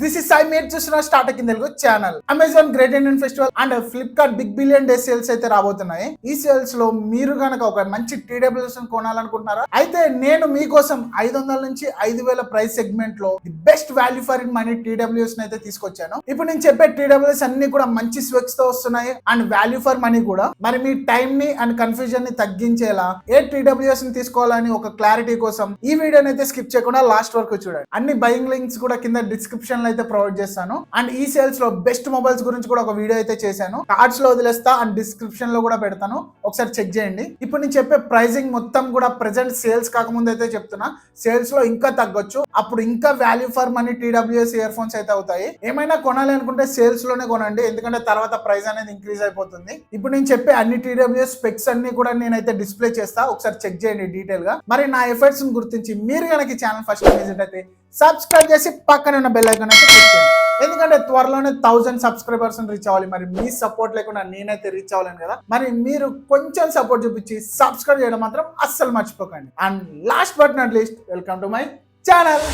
This is Sai మీరు చూస్తున్న startup in Telugu channel. Amazon great Indian festival and Flipkart big billion day sales అయితే రాబోతున్నాయి. ఈ సేల్స్ లో మీరు గనక ఒక మంచి TWS కొనాలనుకుంటున్నారా? అయితే నేను మీకోసం 500 నుంచి 5000 ప్రైస్ సెగ్మెంట్ లో the best value for in money TWS అయితే తీసుకొచ్చాను. ఇప్పుడు నేను చెప్పే TWS అన్ని కూడా మంచి స్పెక్స్ తో వస్తున్నాయి అండ్ వాల్యూ ఫర్ మనీ కూడా. మరి మీ టైం ని అండ్ కన్ఫ్యూజన్ ని తగ్గించేలా ఏ TWS ని తీసుకోవాలని ఒక క్లారిటీ కోసం ఈ వీడియోని అయితే స్కిప్ చేయకుండా లాస్ట్ వరకు చూడండి. అన్ని బయింగ్ లింక్స్ కూడా కింద డిస్క్రిప్షన్ లో అయితే ప్రొవైడ్ చేస్తాను. అండ్ ఈ సేల్స్ లో బెస్ట్ మొబైల్స్ గురించి కూడా ఒక వీడియో అయితే చేశాను. కార్డ్స్ లో వదిలేస్తా అండ్ డిస్క్రిప్షన్ లో కూడా పెడతాను, ఒకసారి చెక్ చేయండి. ఇప్పుడు నేను చెప్పే ప్రైసింగ్ మొత్తం కూడా ప్రెసెంట్ సేల్స్ కాకముందు అయితే చెప్తున్నా. సేల్స్ లో ఇంకా తగ్గొచ్చు, అప్పుడు ఇంకా value for money TWS ear phones అయితే అవుతాయి. ఏమైనా కొనాలి అనుకుంటే సేల్స్ లోనే కొనండి, ఎందుకంటే తర్వాత ప్రైస్ అనేది ఇంక్రీజ్ అయిపోతుంది. ఇప్పుడు నేను చెప్పే అన్ని TWS స్పెక్స్ అన్ని కూడా నేనైతే డిస్ప్లే చేస్తా, ఒకసారి చెక్ చేయండి డీటెయిల్ గా. మరి నా ఎఫర్ట్స్ గుర్తించి మీరు కనుక ఈ ఛానల్ ఫస్ట్ విజిట్ అయితే సబ్స్క్రైబ్ చేసి పక్కన ఉన్న బెల్ ఐకాన్ అయితే క్లిక్ చేయండి. ఎందుకంటే త్వరలోనే 1000 సబ్స్క్రైబర్స్ రీచ్ అవ్వాలి. మరి మీ సపోర్ట్ లేకుండా నేనైతే రీచ్ అవ్వలేను కదా. మరి మీరు కొంచెం సపోర్ట్ చూపించి సబ్స్క్రైబ్ చేయడం మాత్రం అస్సలు మర్చిపోకండి. And last but not least, welcome to my channel.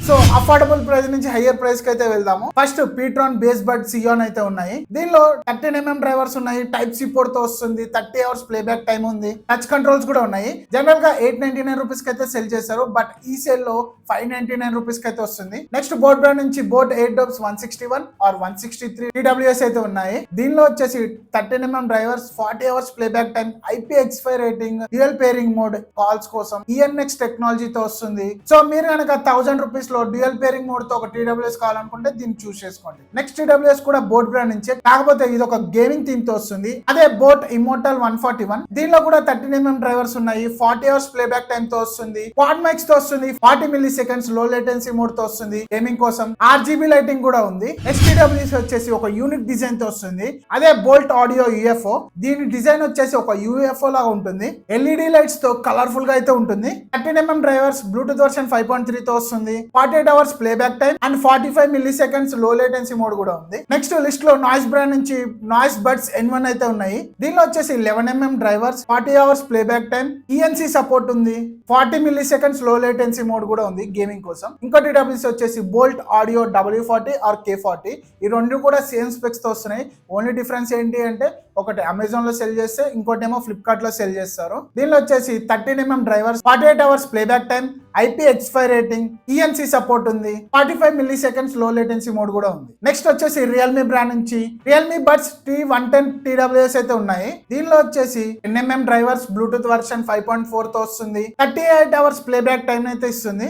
So affordable price నుంచి హైయర్ ప్రైస్ కి అయితే వెళ్దాము. ఫస్ట్ పీట్రాన్ బేస్ బడ్ సియోన్ అయితే ఉన్నాయి. దీనిలో 13mm డ్రైవర్స్ ఉన్నాయి, టైప్ సి పోర్ట్ తో వస్తుంది, 30 hours ప్లేబ్యాక్ టైం ఉంది, టచ్ కంట్రోల్స్ కూడా ఉన్నాయి. జనరల్ గా 899 రూపీస్ కి అయితే సెల్ చేస్తారు, బట్ ఈ సేల్ లో 599 రూపీస్ కి అయితే వస్తుంది. నెక్స్ట్ బోట్ బ్రాండ్ నుంచి బోట్ 8 161 ఆర్ 163 TWS అయితే ఉన్నాయి. దీనిలో వచ్చేసి 13mm drivers, 40 hours playback time, IPX5 rating, dual pairing mode calls కోసం ENX టెక్నాలజీతో వస్తుంది. సో మీరు కనుక 1000 రూపీస్ లో డ్యూయల్ పేరింగ్ మోడ్ తో ఒక TWS కావాలనుకుంటే దీన్ని చూస్ చేసుకోండి. నెక్స్ట్ TWS కూడా బోట్ బ్రాండ్ నుంచే, కాకపోతే ఇది ఒక గేమింగ్ థీమ్ తో వస్తుంది. అదే బోట్ ఇమ్మోర్టల్ 141. దీనిలో కూడా 13mm డ్రైవర్స్ ఉన్నాయి, 40 hours ప్లేబ్యాక్ టైం తో వస్తుంది, క్వాడ్ మైక్స్ తో వస్తుంది, 40 milliseconds లో లేటెన్సీ మోడ్ తో వస్తుంది, గేమింగ్ కోసం RGB లైటింగ్ కూడా ఉంది. నెక్స్ట్ TWS వచ్చేసి ఒక యూనిక్ డిజైన్ తో వస్తుంది. అదే బోల్ట్ ఆడియో UFO. దీని డిజైన్ వచ్చేసి ఒక UFO లాగా ఉంటుంది, LED లైట్స్ తో కలర్ఫుల్ గా అయితే ఉంటుంది. 13mm డ్రైవర్స్, బ్లూటూత్ వర్షన్ 5.3 తో వస్తుంది, 48 hours playback time and 45 milliseconds లో లేటెన్సీ మోడ్ కూడా ఉంది. నెక్స్ట్ లిస్ట్ లో నాయిస్ బ్రాండ్ నుంచి నాయిస్ బడ్స్ N1 అయితే ఉన్నాయి. దీనిలో వచ్చేసి 11mm drivers, 40 hours playback time, ENC support ఉంది, 40 milliseconds లో లేటెన్సీ మోడ్ కూడా ఉంది గేమింగ్ కోసం. ఇంకో TWS వచ్చేసి bolt audio W40 are K40. ఈ రెండు కూడా సేమ్ స్పెక్స్ తో వస్తున్నాయి. ఓన్లీ డిఫరెన్స్ ఏంటి అంటే ఒకటి అమెజాన్ లో సెల్ చేస్తే ఇంకోటేమో ఫ్లిప్కార్ట్ లో సెల్ చేస్తారు. దీనిలో వచ్చేసి 13mm drivers, 48 hours playback time, IPX5 rating, ENC support ఉంది, 45 milliseconds లో లేటెన్సీ మోడ్ కూడా ఉంది. నెక్స్ట్ వచ్చేసి రియల్మీ బ్రాండ్ నుంచి రియల్మీ బడ్స్ T110 TWS అయితే ఉన్నాయి. దీనిలో వచ్చేసి 10mm డ్రైవర్స్, బ్లూటూత్ వర్షన్ 5.4 తో వస్తుంది, 38 hours ప్లేబ్యాక్ టైం అయితే ఇస్తుంది,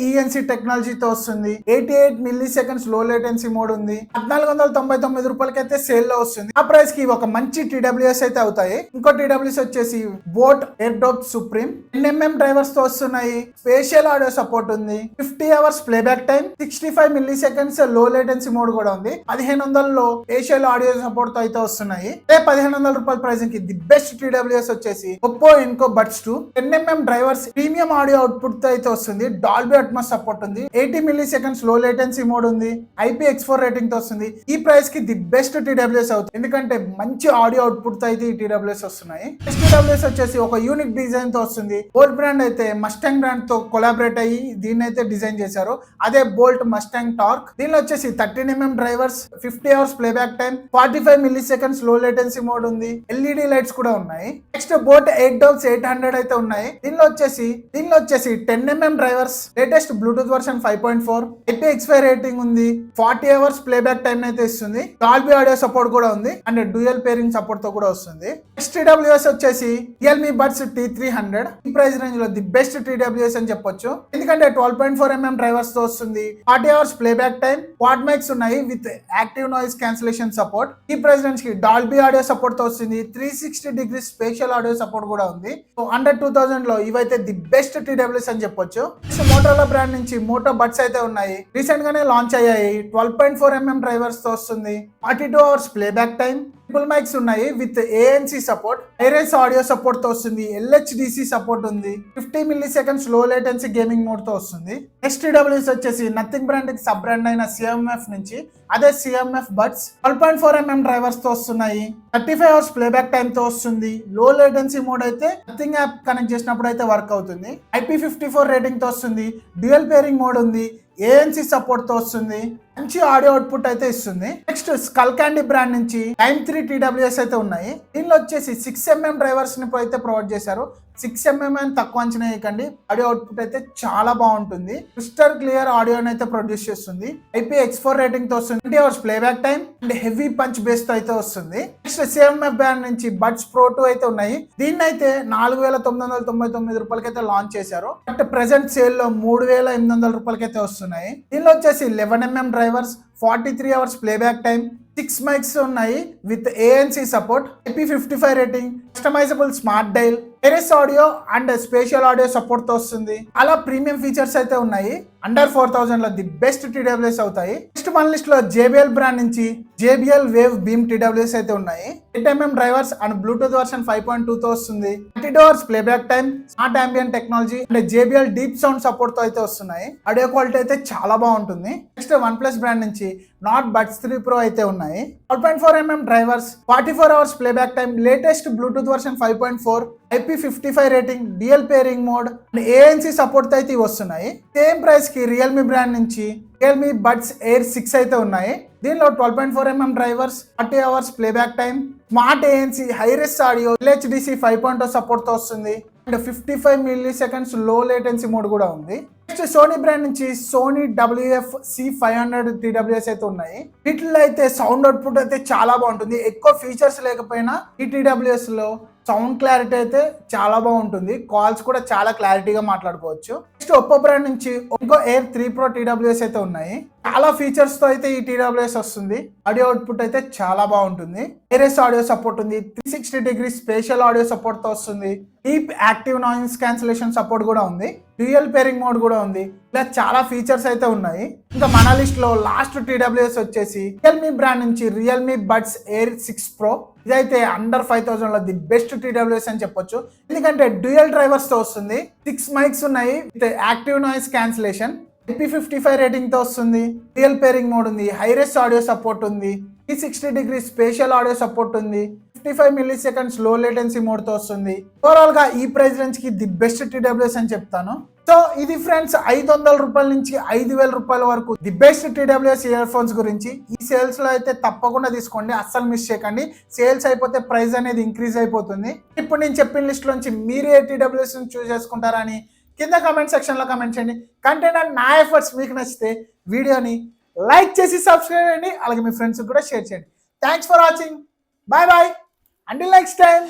ENC టెక్నాలజీతో వస్తుంది, 88 milliseconds లో లేటెన్సీ మోడ్ ఉంది, 1499 రూపాయలకి అయితే సేల్ లో వస్తుంది. ఆ ప్రైస్ కి ఒక మంచి TWS అయితే అవుతాయి. ఇంకో TWS వచ్చేసి బోట్ ఎయిర్డోప్ సుప్రీం, 10mm డ్రైవర్స్ తో వస్తున్నాయి, స్పేషియల్ ఆడియో సపోర్ట్ ఉంది, 50 hours ప్లేబ్యాక్ టైం, 65 milliseconds లో లేటెన్సీ మోడ్ కూడా ఉంది. 1500 లో స్పేషియల్ ఆడియో సపోర్ట్ తో అయితే వస్తున్నాయి. 1500 రూపాయల ప్రైసింగ్ కి ది బెస్ట్ TWS వచ్చేసి Oppo Enco buds 2, 10mm drivers, premium audio output తో అయితే వస్తుంది, డాల్బీ అట్మాస్ సపోర్ట్ ఉంది, 80 milliseconds లో లేటెన్సీ మోడ్ ఉంది, IPX4 రేటింగ్ తో వస్తుంది. ఈ ప్రైస్ కి ది బెస్ట్ TWS అవుతుంది, ఎందుకంటే మంచి ఆడియో అవుట్పుట్ తో అయితే ఈ TWS వస్తున్నాయి. నెక్స్ట్ TWS వచ్చేసి ఒక యూనిక్ డిజైన్ తో వస్తుంది. బోల్ట్ బ్రాండ్ అయితే మస్టాంగ్ బ్రాండ్ తో కొలాబరేట్ అయ్యి దీన్ని అయితే డిజైన్ చేశారు. అదే బోల్ట్ మస్టాంగ్ టార్క్. దీనిలో వచ్చేసి 13mm drivers, 50 hours playback time, 45 milliseconds లో లేటెన్సీ మోడ్ ఉంది, LED లైట్స్ కూడా ఉన్నాయి. నెక్స్ట్ బోట్ 800 అయితే ఉన్నాయి. దీనిలో వచ్చేసి 10mm drivers, latest Bluetooth version 5.4, IPX5 rating ఉంది, 40 hours ప్లేబ్యాక్ టైం అయితే ఇస్తుంది, డాల్బీ ఆడియో సపోర్ట్ కూడా ఉంది అండ్ డ్యూయల్ పేరింగ్ సపోర్ట్ తో కూడా వస్తుంది. నెక్స్ట్ TWS వచ్చేసి రియల్మీ బడ్స్ T300. ఈ ప్రైస్ రేంజ్ లో ది బెస్ట్ TWS అని చెప్పొచ్చు, ఎందుకంటే 12.4mm డ్రైవర్స్ తో వస్తుంది, 40 hours playback time, quad mics ఉన్నాయి with active noise cancellation support. ఈ ప్రైస్ రేంజ్ కి డాల్బీ ఆడియో సపోర్ట్ తో వస్తుంది, 360 degrees స్పేషియల్ ఆడియో సపోర్ట్ కూడా ఉంది. సో అండర్ 2000 లో ఇవైతే ది బెస్ట్ TWS అని చెప్పొచ్చు. మోటోరోలా బ్రాండ్ నుంచి మోటో బడ్స్ అయితే ఉన్నాయి, రీసెంట్ గానే లాంచ్ అయ్యాయి. 12.4mm డ్రైవర్స్ తో వస్తుంది, 42 hours playback time, triple mics ఉన్నాయి with ANC support, hi res audio support తో వస్తుంది, LHDC సపోర్ట్ ఉంది, 50 మిల్లీ సెకండ్స్ లో లేటెన్సీ గేమింగ్ మోడ్ తో వస్తుంది. నెక్స్ట్ TWS వచ్చేసి నథింగ్ బ్రాండ్ కి సబ్ బ్రాండ్ అయిన CMF నుంచి అదే CMF బడ్స్ 12.4mm డ్రైవర్స్ తో వస్తున్నాయి. 35 అవర్స్ ప్లేబ్యాక్ టైమ్ తో వస్తుంది. లో లేటెన్సీ మోడ్ అయితే నథింగ్ యాప్ కనెక్ట్ చేసినప్పుడు అయితే వర్క్ అవుతుంది. IP54 రేటింగ్ తో వస్తుంది. డ్యూయల్ పేరింగ్ మోడ్ ఉంది. ANC సపోర్ట్ తో వస్తుంది. మంచి ఆడియో అవుట్పుట్ అయితే ఇస్తుంది. నెక్స్ట్ స్కల్ క్యాండీ బ్రాండ్ నుంచి టైమ్ 3 TWS అయితే ఉన్నాయి. దీనిలో వచ్చేసి 6mm డ్రైవర్స్ ని అయితే ప్రొవైడ్ చేశారు. 6mm అని తక్కువ అంచనా వేయకండి. ఆడియో అవుట్పుట్ అయితే చాలా బాగుంటుంది. క్రిస్టల్ క్లియర్ ఆడియోని అయితే ప్రొడ్యూస్ చేస్తుంది. IPX4 రేటింగ్ తో వస్తుంది. 20 hours playback time and heavy punch base తో అయితే వస్తుంది. నెక్స్ట్ CMF బ్రాండ్ నుంచి బడ్స్ Pro 2 అయితే ఉన్నాయి. దీన్ని అయితే 4,999 రూపాయలకి అయితే లాంచ్ చేశారు. బట్ ప్రెసెంట్ సేల్ లో 3,800 రూపాయలకి అయితే వస్తున్నాయి. దీనిలో వచ్చేసి 11mm drivers, 43 hours playback time, 6 mics ఉన్నాయి with ANC support, IP55 rating, customisable smart dial, hi res audio and spatial audio support తో వస్తుంది. అలా ప్రీమియం ఫీచర్స్ అయితే ఉన్నాయి. అండర్ 4,000 లో ది బెస్ట్ TWS అవుతాయి. నెక్స్ట్ మన లిస్ట్ లో JBL బ్రాండ్ నుంచి JBL వేవ్ బీమ్ TWS అయితే ఉన్నాయి. 8mm drivers and Bluetooth version 5.2 తో వస్తుంది. 32 hours playback time, smart ambient technology and JBL deep sound support తో అయితే వస్తున్నాయి. ఆడియో క్వాలిటీ అయితే చాలా బాగుంటుంది. నెక్స్ట్ OnePlus బ్రాండ్ నుంచి నాట్ బడ్స్ 3 Pro అయితే ఉన్నాయి. 12.4mm drivers, 44 hours playback time, latest Bluetooth version 5.4, IP55 rating, dual pairing mode and ANC support అయితే వస్తున్నాయి. సేమ్ ప్రైస్ కి రియల్మీ బ్రాండ్ నుంచి రియల్మీ బడ్స్ ఎయిర్ 6 అయితే ఉన్నాయి. దీనిలో 12.4mm drivers, 40 hours playback time, smart ANC, hi-res audio, LHDC 5.0 support తో వస్తుంది and 55 milli seconds లో లేటెన్సీ మోడ్ కూడా ఉంది. నెక్స్ట్ సోనీ బ్రాండ్ నుంచి సోనీ WF-C500 TWS అయితే ఉన్నాయి. వీటిలో అయితే సౌండ్ అవుట్పుట్ అయితే చాలా బాగుంటుంది. ఎక్కువ ఫీచర్స్ లేకపోయినా ఈ TWS లో సౌండ్ క్లారిటీ అయితే చాలా బాగుంటుంది. కాల్స్ కూడా చాలా క్లారిటీగా మాట్లాడుకోవచ్చు. నెక్స్ట్ ఒప్పో బ్రాండ్ నుంచి ఒప్పో ఎయిర్ 3 Pro TWS అయితే ఉన్నాయి. చాలా ఫీచర్స్ తో అయితే ఈ TWS వస్తుంది. ఆడియో అవుట్పుట్ అయితే చాలా బాగుంటుంది. హైరేస్ ఆడియో సపోర్ట్ ఉంది. 360 డిగ్రీ స్పేషియల్ ఆడియో సపోర్ట్ తో వస్తుంది. Deep active noise cancellation support కూడా ఉంది. డ్యూయల్ పేరింగ్ మోడ్ కూడా ఉంది. ఇలా చాలా ఫీచర్స్ అయితే ఉన్నాయి. ఇంకా మన లిస్ట్ లో లాస్ట్ TWS వచ్చేసి రియల్మీ బ్రాండ్ నుంచి రియల్మీ బడ్స్ ఎయిర్ 6 Pro. ఇదైతే అండర్ 5,000 లో ది బెస్ట్ TWS అని చెప్పొచ్చు. ఎందుకంటే డ్యూయల్ డ్రైవర్స్ తో వస్తుంది. 6 మైక్స్ ఉన్నాయి with active noise cancellation, IP55 rating తో వస్తుంది. డ్యూయల్ పేరింగ్ మోడ్ ఉంది. హైరెస్ ఆడియో సపోర్ట్ ఉంది. 360 డిగ్రీ స్పేషియల్ ఆడియో సపోర్ట్ ఉంది. 55 మిల్లీ సెకండ్స్ లో లేటెన్సీ మోడ్ తో వస్తుంది. ఓవరాల్ గా ఈ ప్రైస్ రేంజ్ కి ది బెస్ట్ TWS అని చెప్తాను. సో ఇది ఫ్రెండ్స్ 500 రూపాయల నుంచి 5,000 రూపాయల వరకు the best TWS ear phones గురించి. ఈ సేల్స్ లో అయితే తప్పకుండా తీసుకోండి, అస్సలు మిస్ చేయకండి. సేల్స్ అయిపోతే ప్రైస్ అనేది ఇంక్రీజ్ అయిపోతుంది. ఇప్పుడు నేను చెప్పిన లిస్ట్ లోంచి మీరు ఏ TWS చూస్ చేసుకుంటారని కింద కామెంట్ సెక్షన్ లో కామెంట్ చేయండి. కంటెంట్ అండ్ నా ఎఫర్ట్స్ మీకు నచ్చితే వీడియోని లైక్ చేసి సబ్స్క్రైబ్ చేయండి. అలాగే మీ ఫ్రెండ్స్ కూడా షేర్ చేయండి. Thanks for watching. Bye bye. Until next time.